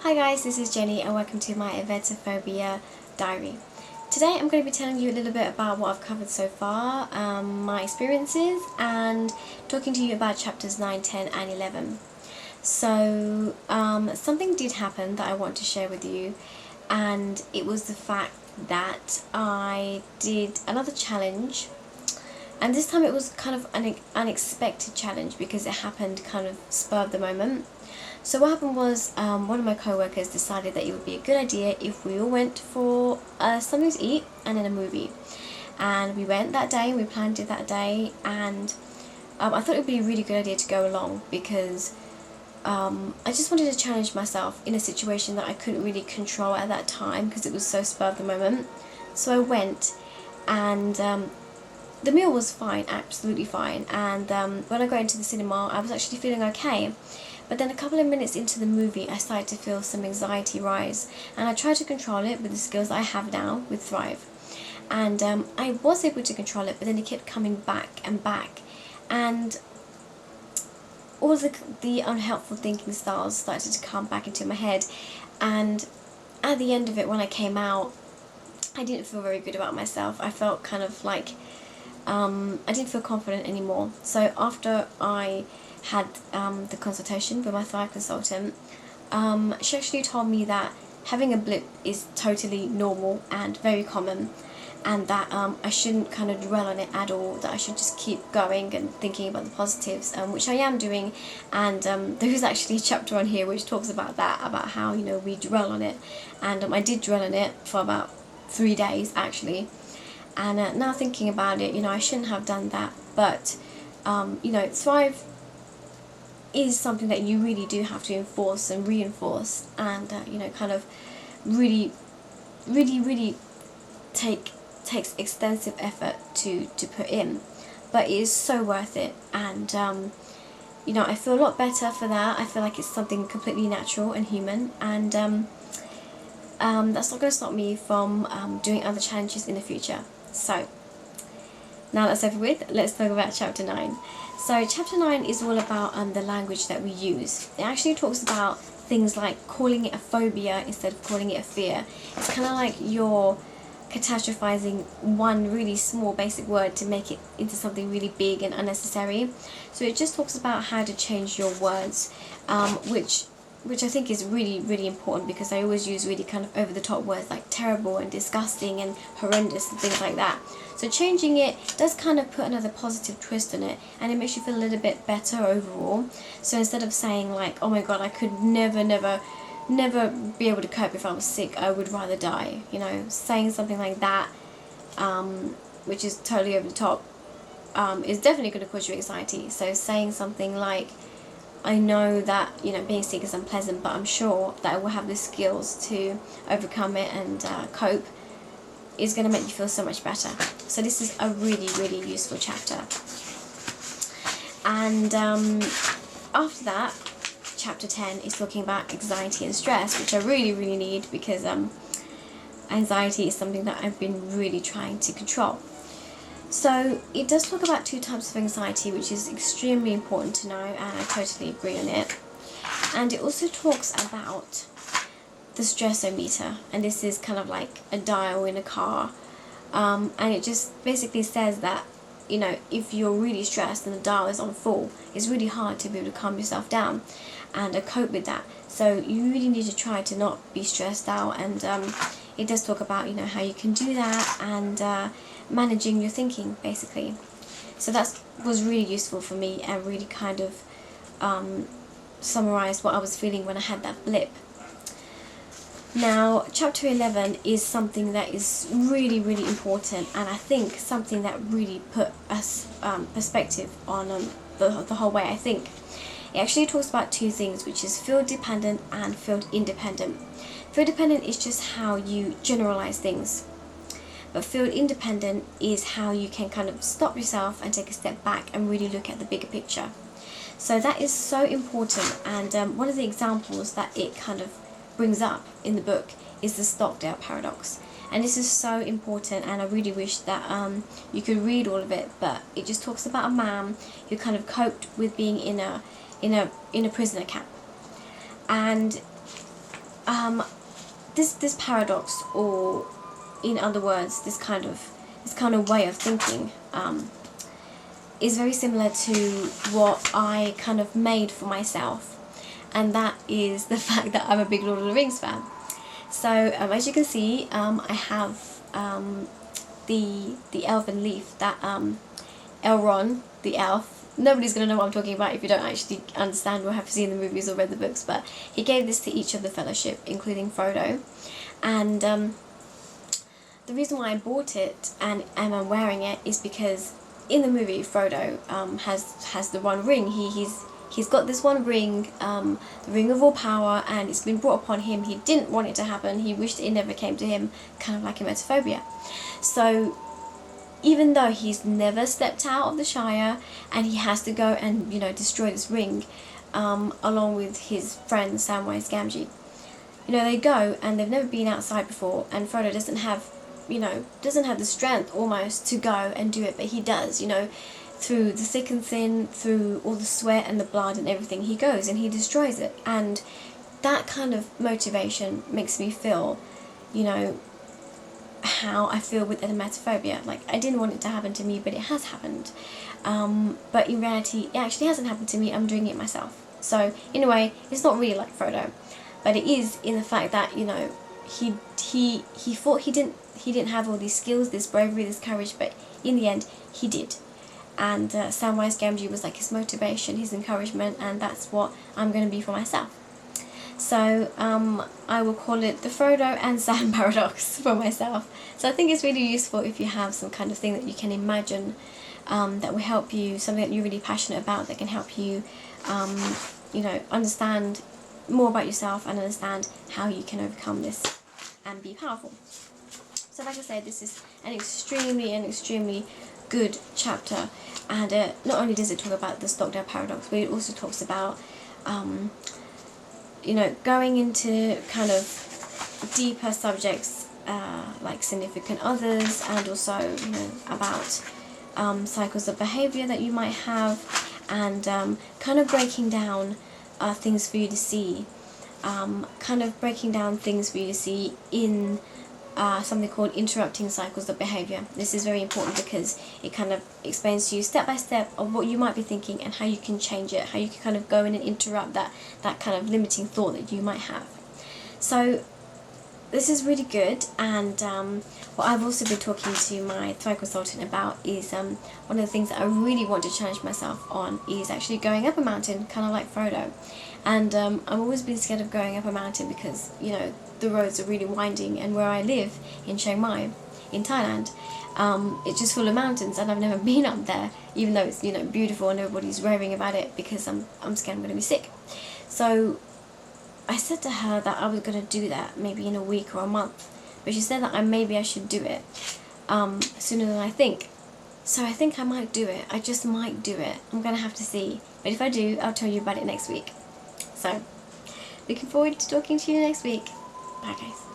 Hi guys, this is Jenny and welcome to my Emetophobia diary. Today I'm going to be telling you a little bit about what I've covered so far, my experiences, and talking to you about chapters 9, 10 and 11. So something did happen that I want to share with you, and it was the fact that I did another challenge, and this time it was kind of an unexpected challenge because it happened kind of spur of the moment. So what happened was one of my co-workers decided that it would be a good idea if we all went for something to eat and then a movie. And we went that day, we planned it that day, and I thought it would be a really good idea to go along because I just wanted to challenge myself in a situation that I couldn't really control at that time because it was so spur of the moment. So I went, and the meal was fine, absolutely fine, and when I got into the cinema I was actually feeling okay. But then a couple of minutes into the movie I started to feel some anxiety rise, and I tried to control it with the skills that I have now with Thrive, and I was able to control it, but then it kept coming back and back, and all the unhelpful thinking styles started to come back into my head. And at the end of it, when I came out, I didn't feel very good about myself. I felt kind of like I didn't feel confident anymore. So after I had the consultation with my Thrive consultant, she actually told me that having a blip is totally normal and very common, and that I shouldn't kind of dwell on it at all, that I should just keep going and thinking about the positives, which I am doing. And there is actually a chapter on here which talks about that, about how, you know, we dwell on it, and I did dwell on it for about 3 days actually. And now thinking about it, you know, I shouldn't have done that, but you know, Thrive is something that you really do have to enforce and reinforce, and you know, kind of really takes extensive effort to put in, but it is so worth it. And you know, I feel a lot better for that. I feel like it's something completely natural and human, and that's not going to stop me from doing other challenges in the future. So now that's over with, let's talk about chapter 9. So chapter 9 is all about the language that we use. It actually talks about things like calling it a phobia instead of calling it a fear. It's kind of like you're catastrophizing one really small basic word to make it into something really big and unnecessary. So it just talks about how to change your words, which I think is really important, because I always use really kind of over the top words like terrible and disgusting and horrendous and things like that. So changing it does kind of put another positive twist on it, and it makes you feel a little bit better overall. So instead of saying like, oh my god, I could never be able to cope if I was sick, I would rather die, you know, saying something like that, which is totally over the top, is definitely going to cause you anxiety. So saying something like, I know that, you know, being sick is unpleasant, but I'm sure that I will have the skills to overcome it and cope, is going to make you feel so much better. So this is a really useful chapter. And after that, chapter 10 is talking about anxiety and stress, which I really need, because anxiety is something that I've been really trying to control. So it does talk about 2 types of anxiety, which is extremely important to know, and I totally agree on it. And it also talks about the stressometer, and this is kind of like a dial in a car, and it just basically says that, you know, if you're really stressed and the dial is on full, it's really hard to be able to calm yourself down and cope with that. So you really need to try to not be stressed out, and it does talk about, you know, how you can do that, and managing your thinking basically. So that was really useful for me, and really kind of summarized what I was feeling when I had that blip. Now chapter 11 is something that is really important, and I think something that really put us perspective on the whole way I think. It actually talks about 2 things, which is field dependent and field independent. Field dependent is just how you generalize things, but field independent is how you can kind of stop yourself and take a step back and really look at the bigger picture. So that is so important, and one of the examples that it kind of brings up in the book is the Stockdale Paradox, and this is so important, and I really wish that you could read all of it. But it just talks about a man who kind of coped with being in a prisoner camp, and this paradox, or in other words, this kind of way of thinking, is very similar to what I kind of made for myself, and that is the fact that I'm a big Lord of the Rings fan. So as you can see, I have the elven leaf that Elrond, the elf, nobody's going to know what I'm talking about if you don't actually understand or have seen the movies or read the books, but he gave this to each of the Fellowship, including Frodo. And the reason why I bought it and I'm wearing it is because in the movie Frodo has the one ring. He's got this one ring, the ring of all power, and it's been brought upon him. He didn't want it to happen. He wished it never came to him, kind of like emetophobia. So even though he's never stepped out of the Shire and he has to go and, you know, destroy this ring, along with his friend Samwise Gamgee, you know, they go and they've never been outside before, and Frodo doesn't have the strength almost to go and do it, but he does, you know, through the thick and thin, through all the sweat and the blood and everything, he goes and he destroys it. And that kind of motivation makes me feel, you know, how I feel with emetophobia. Like, I didn't want it to happen to me, but it has happened. But in reality, it actually hasn't happened to me. I'm doing it myself. So in a way, it's not really like Frodo, but it is in the fact that, you know, he thought he didn't have all these skills, this bravery, this courage, but in the end, he did. And Samwise Gamgee was like his motivation, his encouragement, and that's what I'm going to be for myself. So I will call it the Frodo and Sam paradox for myself. So I think it's really useful if you have some kind of thing that you can imagine that will help you, something that you're really passionate about, that can help you, you know, understand more about yourself and understand how you can overcome this and be powerful. So like I said, this is an extremely good chapter, and not only does it talk about the Stockdale Paradox, but it also talks about you know, going into kind of deeper subjects like significant others, and also, you know, about cycles of behaviour that you might have, and kind of breaking down things for you to see, in something called interrupting cycles of behaviour. This is very important because it kind of explains to you step by step of what you might be thinking and how you can change it, how you can kind of go in and interrupt that kind of limiting thought that you might have. So this is really good, and what I've also been talking to my thrive consultant about is one of the things that I really want to challenge myself on is actually going up a mountain, kind of like Frodo. And I've always been scared of going up a mountain because, you know, the roads are really winding, and where I live in Chiang Mai in Thailand, it's just full of mountains, and I've never been up there, even though it's, you know, beautiful and everybody's raving about it, because I'm scared I'm going to be sick. So I said to her that I was going to do that maybe in a week or a month, but she said that maybe I should do it sooner than I think. So I think I might do it. I just might do it. I'm going to have to see. But if I do, I'll tell you about it next week. So looking forward to talking to you next week. Bye guys.